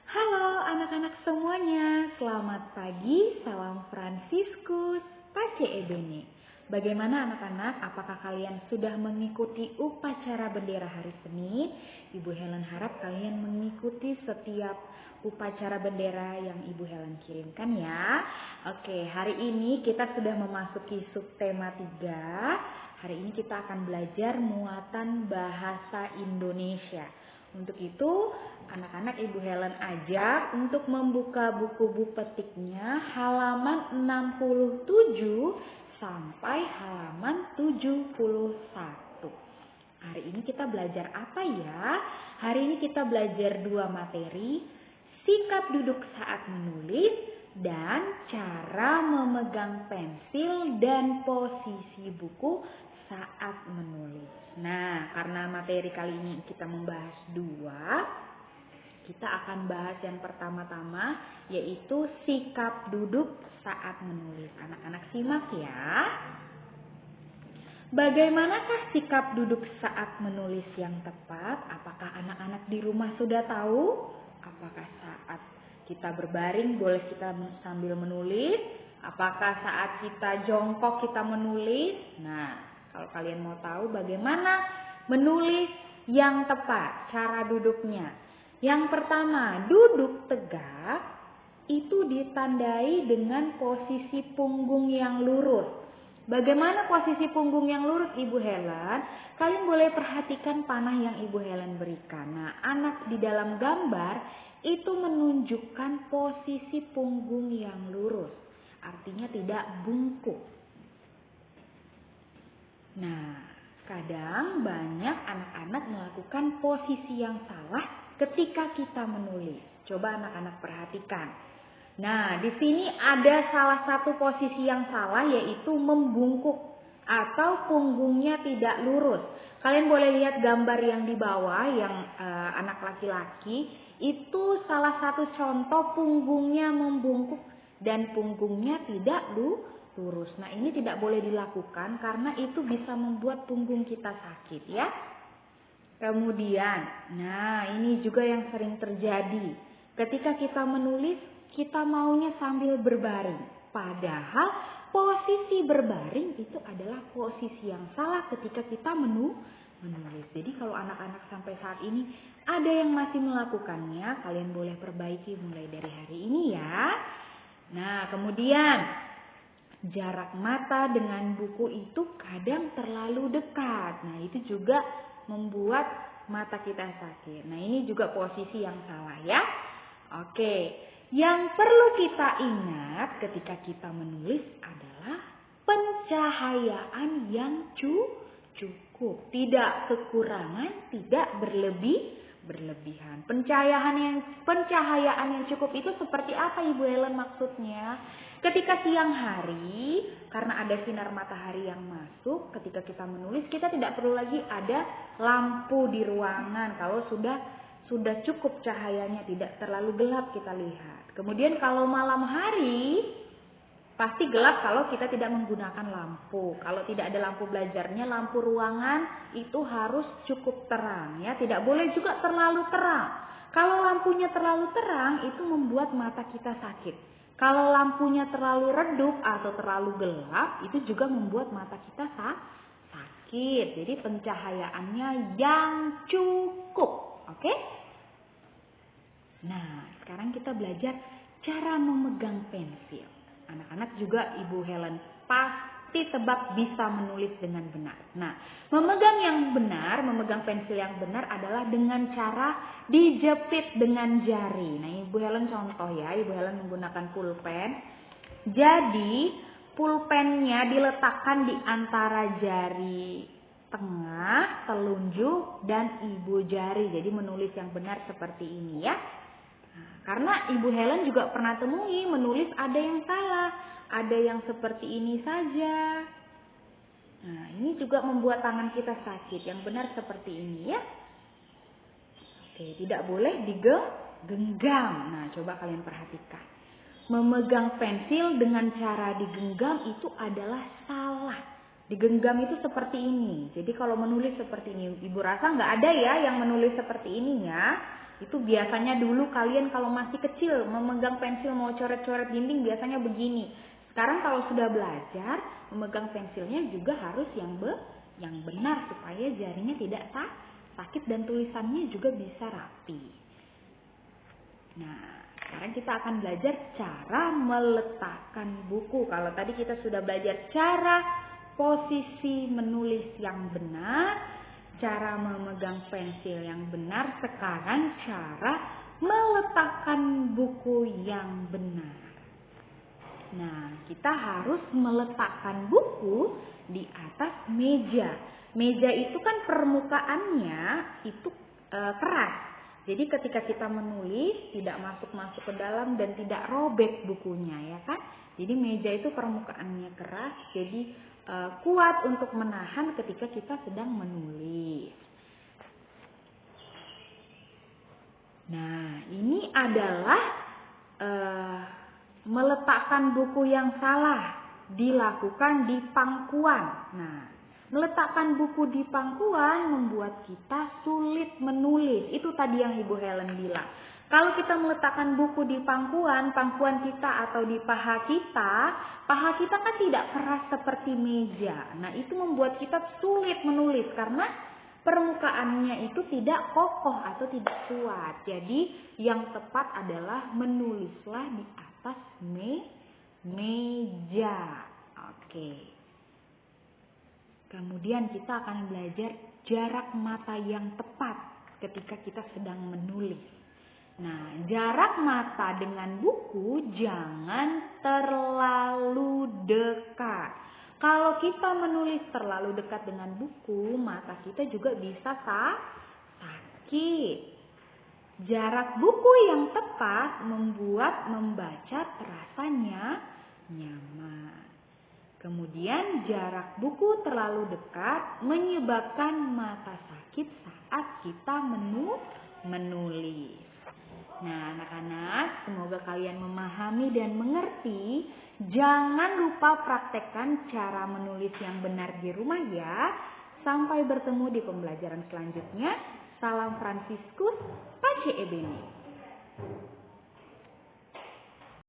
Halo anak-anak semuanya, selamat pagi, salam Fransiskus, Pace Ebene. Bagaimana anak-anak, apakah kalian sudah mengikuti upacara bendera hari Senin? Ibu Helen harap kalian mengikuti setiap upacara bendera yang Ibu Helen kirimkan ya. Oke, hari ini kita sudah memasuki subtema 3. Hari ini kita akan belajar muatan bahasa Indonesia. Untuk itu, anak-anak Ibu Helen ajak untuk membuka buku petiknya halaman 67 sampai halaman 71. Hari ini kita belajar apa ya? Hari ini kita belajar 2 materi, sikap duduk saat menulis dan cara memegang pensil dan posisi buku saat menulis. Nah, karena materi kali ini kita membahas 2, kita akan bahas yang pertama-tama yaitu sikap duduk saat menulis. Anak-anak simak ya. Bagaimanakah sikap duduk saat menulis yang tepat? Apakah anak-anak di rumah sudah tahu? Apakah saat kita berbaring boleh kita sambil menulis? Apakah saat kita jongkok kita menulis? Nah, kalau kalian mau tahu bagaimana menulis yang tepat, cara duduknya. Yang pertama, duduk tegak itu ditandai dengan posisi punggung yang lurus. Bagaimana posisi punggung yang lurus Ibu Helen? Kalian boleh perhatikan panah yang Ibu Helen berikan. Nah, anak di dalam gambar itu menunjukkan posisi punggung yang lurus. Artinya tidak bungkuk. Nah, kadang banyak anak-anak melakukan posisi yang salah ketika kita menulis. Coba anak-anak perhatikan. Nah, di sini ada salah satu posisi yang salah yaitu membungkuk atau punggungnya tidak lurus. Kalian boleh lihat gambar yang di bawah yang anak laki-laki itu salah satu contoh punggungnya membungkuk dan punggungnya tidak lurus. Nah, ini tidak boleh dilakukan karena itu bisa membuat punggung kita sakit ya. Kemudian, nah ini juga yang sering terjadi. Ketika kita menulis, kita maunya sambil berbaring. Padahal posisi berbaring itu adalah posisi yang salah ketika kita menulis. Jadi kalau anak-anak sampai saat ini ada yang masih melakukannya, kalian boleh perbaiki mulai dari hari ini ya. Nah, kemudian jarak mata dengan buku itu kadang terlalu dekat. Nah, itu juga membuat mata kita sakit. Nah, ini juga posisi yang salah ya. Oke, yang perlu kita ingat ketika kita menulis adalah pencahayaan yang cukup. Tidak kekurangan, tidak berlebihan. Pencahayaan yang cukup itu seperti apa Ibu Helen maksudnya? Ketika siang hari, karena ada sinar matahari yang masuk, ketika kita menulis kita tidak perlu lagi ada lampu di ruangan. Kalau sudah cukup cahayanya, tidak terlalu gelap kita lihat. Kemudian kalau malam hari, pasti gelap kalau kita tidak menggunakan lampu. Kalau tidak ada lampu belajarnya, lampu ruangan itu harus cukup terang ya, tidak boleh juga terlalu terang. Kalau lampunya terlalu terang itu membuat mata kita sakit. Kalau lampunya terlalu redup atau terlalu gelap itu juga membuat mata kita sakit. Jadi pencahayaannya yang cukup, oke? Nah, sekarang kita belajar cara memegang pensil. Anak-anak juga Ibu Helen pasti tebak bisa menulis dengan benar. Nah, memegang pensil yang benar adalah dengan cara dijepit dengan jari. Nah, Ibu Helen contoh ya, Ibu Helen menggunakan pulpen. Jadi, pulpennya diletakkan di antara jari tengah, telunjuk, dan ibu jari. Jadi menulis yang benar seperti ini ya. Karena Ibu Helen juga pernah temui menulis ada yang salah, ada yang seperti ini saja. Nah, ini juga membuat tangan kita sakit. Yang benar seperti ini ya. Oke, tidak boleh digenggam. Nah, coba kalian perhatikan. Memegang pensil dengan cara digenggam itu adalah salah. Digenggam itu seperti ini. Jadi kalau menulis seperti ini, Ibu rasa nggak ada ya yang menulis seperti ini ya. itu biasanya dulu kalian kalau masih kecil memegang pensil mau coret-coret dinding biasanya begini. Sekarang kalau sudah belajar, memegang pensilnya juga harus yang benar supaya jarinya tidak sakit dan tulisannya juga bisa rapi. Nah, sekarang kita akan belajar cara meletakkan buku. Kalau tadi kita sudah belajar cara posisi menulis yang benar, cara memegang pensil yang benar, sekarang cara meletakkan buku yang benar. Nah, kita harus meletakkan buku di atas meja. Meja itu kan permukaannya itu keras. Jadi ketika kita menulis tidak masuk ke dalam dan tidak robek bukunya, ya kan? Jadi meja itu permukaannya keras, jadi kuat untuk menahan ketika kita sedang menulis. Nah, ini adalah meletakkan buku yang salah dilakukan di pangkuan. Nah, meletakkan buku di pangkuan membuat kita sulit menulis. Itu tadi yang Ibu Helen bilang. Kalau kita meletakkan buku di pangkuan kita atau di paha kita kan tidak keras seperti meja. Nah, itu membuat kita sulit menulis karena permukaannya itu tidak kokoh atau tidak kuat. Jadi, yang tepat adalah menulislah di atas meja. Oke. Kemudian kita akan belajar jarak mata yang tepat ketika kita sedang menulis. Nah, jarak mata dengan buku jangan terlalu dekat. Kalau kita menulis terlalu dekat dengan buku, mata kita juga bisa sakit. Jarak buku yang tepat membuat membaca terasa nyaman. Kemudian jarak buku terlalu dekat menyebabkan mata sakit saat kita menulis. Nah, anak-anak, semoga kalian memahami dan mengerti. Jangan lupa praktekkan cara menulis yang benar di rumah ya. Sampai bertemu di pembelajaran selanjutnya. Salam Fransiskus, Pace Ebene.